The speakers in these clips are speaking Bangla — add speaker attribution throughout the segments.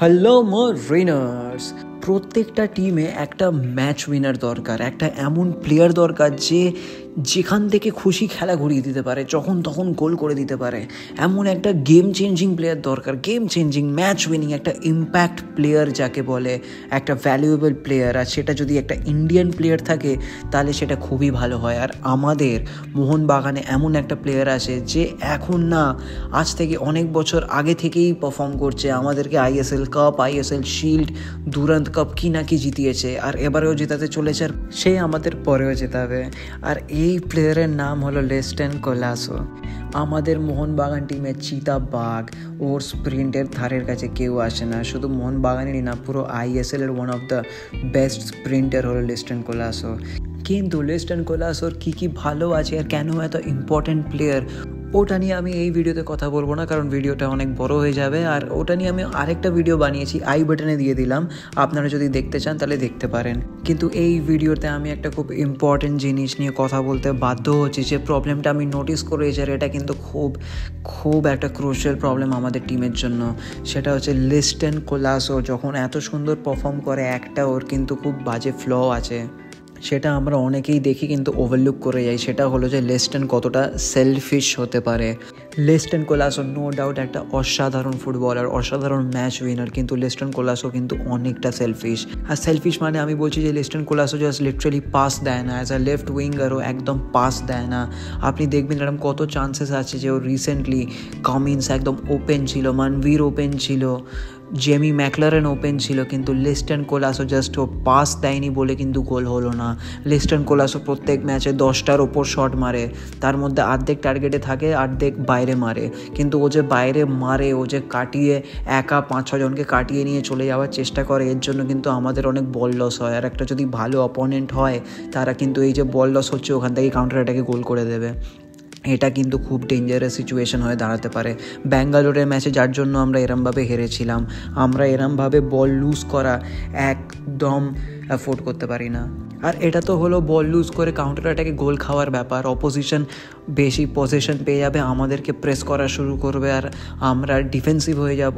Speaker 1: হ্যালো মরিনার্স, প্রত্যেকটা টিমে একটা ম্যাচ উইনার দরকার, একটা এমন প্লেয়ার দরকার যে যেখান থেকে খুশি খেলা ঘুরিয়ে দিতে পারে, যখন তখন গোল করে দিতে পারে। এমন একটা গেম চেঞ্জিং প্লেয়ার দরকার, গেম চেঞ্জিং, ম্যাচ উইনিং, একটা ইম্প্যাক্ট প্লেয়ার যাকে বলে, একটা ভ্যালুয়েবল প্লেয়ার। আর সেটা যদি একটা ইন্ডিয়ান প্লেয়ার থাকে তাহলে সেটা খুবই ভালো হয়। আর আমাদের মোহনবাগানে এমন একটা প্লেয়ার আছে যে এখন না, আজ থেকে অনেক বছর আগে থেকেই পারফর্ম করছে, আমাদেরকে ISL cup, ISL shield, Durand cup কি না কি জিতিয়েছে, আর এবারেও জেতাতে চলেছে, আর সে আমাদের পরেও জেতাবে। আর এই প্লেয়ারের নাম হলো লেস্টন কোলাসো। আমাদের মোহনবাগান টিমের চিতা বাঘ, ওর স্প্রিন্টের ধারের কাছে কেউ আসে না। শুধু মোহনবাগানেরই না, পুরো আইএসএলের one of the best sprinter হলো লেস্টন কোলাসো। কিন্তু লেস্টন কোলাসোর কী ভালো আছে আর কেন এত ইম্পর্টেন্ট প্লেয়ার, ওটা নিয়ে আমি এই ভিডিওতে কথা বলবো না, কারণ ভিডিওটা অনেক বড় হয়ে যাবে। আর ওটা নিয়ে আমি আরেকটা ভিডিও বানিয়েছি, আই বাটনে দিয়ে দিলাম, আপনারা যদি দেখতে চান তাহলে দেখতে পারেন। কিন্তু এই ভিডিওতে আমি একটা খুব ইম্পর্টেন্ট জিনিস নিয়ে কথা বলতে বাধ্য হচ্ছি, যে প্রবলেমটা আমি নোটিস করেছি, আর এটা কিন্তু খুব একটা ক্রুশিয়াল প্রবলেম আমাদের টিমের জন্য। সেটা হচ্ছে লেস্টন কোলাসো যখন এত সুন্দর পারফর্ম করে, একটা ওর কিন্তু খুব বাজে ফ্ল আছে, সেটা আমরা অনেকেই দেখি কিন্তু ওভারলুক করে যাই। সেটা হলো যে লেস্টন কতটা সেলফিশ হতে পারে। লেস্টন কোলাসো নো ডাউট একটা অসাধারণ ফুটবলার, অসাধারণ ম্যাচ উইনার, কিন্তু লেস্টন কোলাসো কিন্তু অনেকটা সেলফিশ। আর সেলফিশ মানে আমি বলছি যে লেস্টন কোলাসো জাস্ট লিটারালি পাস দেয় না, অ্যাজ আ লেফট উইঙ্গারও একদম পাস দেয় না। আপনি দেখবেন এরকম কত চান্সেস আছে যে ও রিসেন্টলি কামিন্স একদম ওপেন ছিল, মানভীর ওপেন ছিল, জেমি ম্যাকলারেন ওপেন ছিল, কিন্তু লেস্টন কোলাসো জাস্ট ও পাস দেয়নি বলে কিন্তু গোল হলো না। লেস্টন কোলাসো প্রত্যেক ম্যাচে 10টার ওপর শট মারে, তার মধ্যে অর্ধেক টার্গেটে থাকে, অর্ধেক বাইরে মারে। কিন্তু ও যে বাইরে মারে, ও যে কাটিয়ে একা 5-6 জনকে কাটিয়ে নিয়ে চলে যাওয়ার চেষ্টা করে, এর জন্য কিন্তু আমাদের অনেক বল লস হয়। আর একটা যদি ভালো অপোনেন্ট হয়, তারা কিন্তু এই যে বল লস হচ্ছে ওখান থেকে কাউন্টার অ্যাটাকে গোল করে দেবে। এটা কিন্তু খুব ডেঞ্জারাস সিচুয়েশন হয়ে দাঁড়াতে পারে। ব্যাঙ্গালোরের ম্যাচে যার জন্য আমরা এরমভাবে হেরেছিলাম, আমরা এরমভাবে বল লুজ করা একদম অ্যাফোর্ড করতে পারি না। আর এটা তো হলো বল লুজ করে কাউন্টার অ্যাটাকে গোল খাওয়ার ব্যাপার। অপোজিশন বেশি পজিশন পেয়ে যাবে, আমাদেরকে প্রেস করা শুরু করবে, আর আমরা ডিফেন্সিভ হয়ে যাব,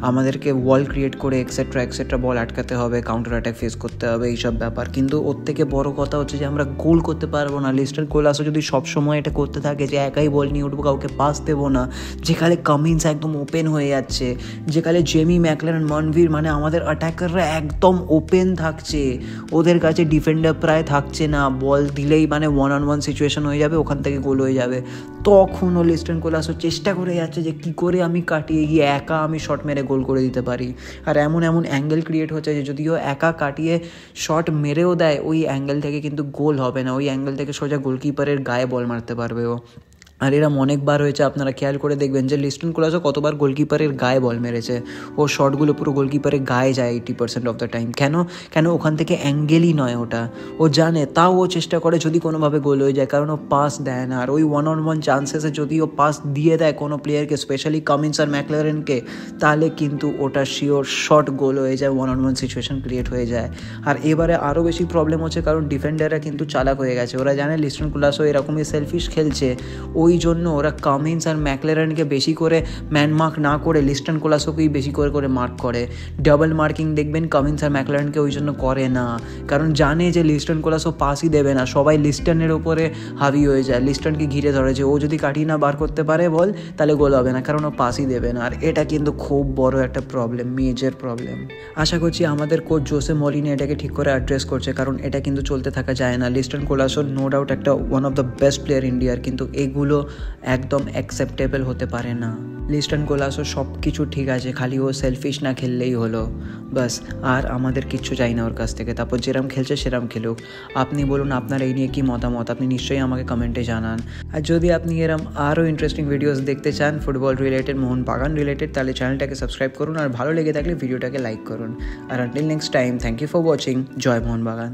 Speaker 1: আমাদেরকে ওয়াল ক্রিয়েট করে এক্সেট্রা বল আটকাতে হবে, কাউন্টার অ্যাটাক ফেস করতে হবে, এইসব ব্যাপার। কিন্তু ওর থেকে বড় কথা হচ্ছে যে আমরা গোল করতে পারবো না। লেস্টন কোলাসো যদি সবসময় এটা করতে থাকে যে একাই বল নিয়ে উঠবো, কাউকে পাস দেবো না, যেখানে কামিন্স একদম ওপেন হয়ে যাচ্ছে, যেখানে জেমি ম্যাকলারেন, মানভীর, মানে আমাদের অ্যাটাকাররা একদম ওপেন থাকছে, ওদের কাছে ডিফেন্ডার প্রায় থাকছে না, বল দিলেই মানে 1-on-1 সিচুয়েশন হয়ে যাবে, ওখান থেকে গোল হয়ে যাবে। তখনও লেস্টন কোলাসো চেষ্টা করে যাচ্ছে যে কী করে আমি কাটিয়ে গিয়ে একা আমি শট মেরে গোল করে দিতে পারি। আর এমন অ্যাঙ্গেল ক্রিয়েট হচ্ছে যে যদিও একা কাটিয়ে শট মেরেও দেয়, ওই অ্যাঙ্গেল থেকে কিন্তু গোল হবে না, ওই অ্যাঙ্গেল থেকে সোজা গোলকিপারের গায়ে বল মারতে পারবে ও। আর এরম অনেকবার হয়েছে, আপনারা খেয়াল করে দেখবেন যে লেস্টন কোলাসো কতবার গোলকিপারের গায়ে বল মেরেছে। ও শটগুলো পুরো গোলকিপারের গায়ে যায় 80% অফ দ্য টাইম। কেন ওখান থেকে অ্যাঙ্গেলই নয় ওটা, ও জানে, তাও ও চেষ্টা করে যদি কোনোভাবে গোল হয়ে যায়, কারণ ও পাস দেয় না। আর ওই 1-on-1 চান্সেসে যদি ও পাস দিয়ে দেয় কোনো প্লেয়ারকে, স্পেশালি কামিন্স আর ম্যাকলারেনকে, তাহলে কিন্তু ওটা শিওর শর্ট গোল হয়ে যায়, 1-on-1 সিচুয়েশন ক্রিয়েট হয়ে যায়। আর এবারে আরও বেশি প্রবলেম হচ্ছে, কারণ ডিফেন্ডাররা কিন্তু চালাক হয়ে গেছে, ওরা জানে লেস্টন কোলাসো এরকমই সেলফিশ খেলছে, ওই জন্য ওরা কামিন্স আর ম্যাকলারেনকে বেশি করে ম্যান মার্ক না করে লেস্টন কোলাসোকেই বেশি করে মার্ক করে। ডাবল মার্কিং দেখবেন কামিন্স আর ম্যাকলারেনকে ওই জন্য করে না, কারণ জানে যে লেস্টন কোলাসো পাসই দেবে না, সবাই লেস্টনের ওপরে হাবি হয়ে যায়, লেস্টনকে ঘিরে ধরে যে ও যদি কাটিয়ে না বার করতে পারে বল, তাহলে গোল হবে না, কারণ ও পাসই দেবে না। আর এটা কিন্তু খুব বড় একটা প্রবলেম, মেজর প্রবলেম। আশা করছি আমাদের কোচ জোসে মরিনো এটাকে ঠিক করে অ্যাড্রেস করছে, কারণ এটা কিন্তু চলতে থাকা যায় না। লেস্টন কোলাসো নো ডাউট একটা one of the best player ইন্ডিয়ার, কিন্তু এগুলো একদম অ্যাকসেপ্টেবল হতে পারে না। লেস্টন কোলাসো সব কিছু ঠিক আছে, খালি ও সেলফিশ না খেললেই হলো, বাস। আর আমাদের কিচ্ছু চাই না ওর কাছ থেকে। তারপর যেরম খেলছে সেরম খেলুক। আপনি বলুন আপনার এই নিয়ে কী মতামত, আপনি নিশ্চয়ই আমাকে কমেন্টে জানান। আর যদি আপনি এরম আরও ইন্টারেস্টিং ভিডিওস দেখতে চান ফুটবল রিলেটেড, মোহনবাগান রিলেটেড, তাহলে চ্যানেলটাকে সাবস্ক্রাইব করুন, আর ভালো লেগে থাকলে ভিডিওটাকে লাইক করুন। আর until next time, thank you for watching. জয় মোহনবাগান।